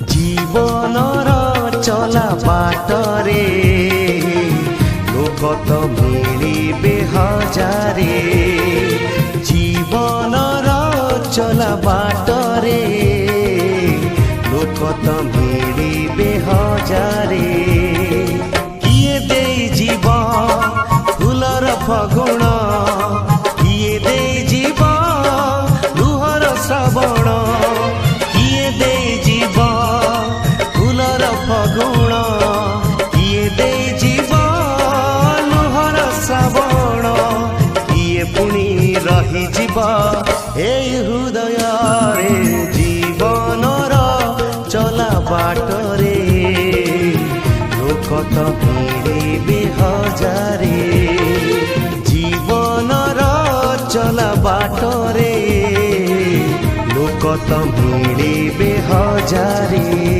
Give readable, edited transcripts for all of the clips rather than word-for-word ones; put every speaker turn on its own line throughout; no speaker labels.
জীবনর চলা বাটরে লোক তো মিলিবে হাজারে। জীবনর চলা বাটরে লোক তো মিলিবে হাজারে। কিয়ে দেই জীব ফুলর ফগুণ, কিয়ে দেই জীব লুহর শ্রাবণ। কিয়ে দেই জীব ফুলর ফগুণ, কিয়ে দেই জীব লুহর শ্রাবণ। কিଏ ପୁଣି ରହିଯିବ এই ହୃଦୟରେ। জীবনর চলা বাটরে লোক তো মিলিবে হাজারে। জীবনর চলা বাটরে লোক তো মিলিবে হাজারে।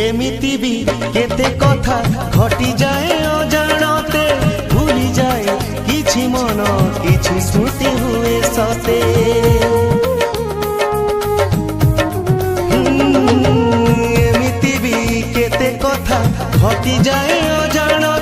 এমিতি বি কেতে কথা ঘটি যায় অজাণতে। ভুলি যায় কিছু মন কিছু স্মৃতি হুয়ে সতে। এমিতি বি কেতে কথা ঘটি যায় অজাণতে।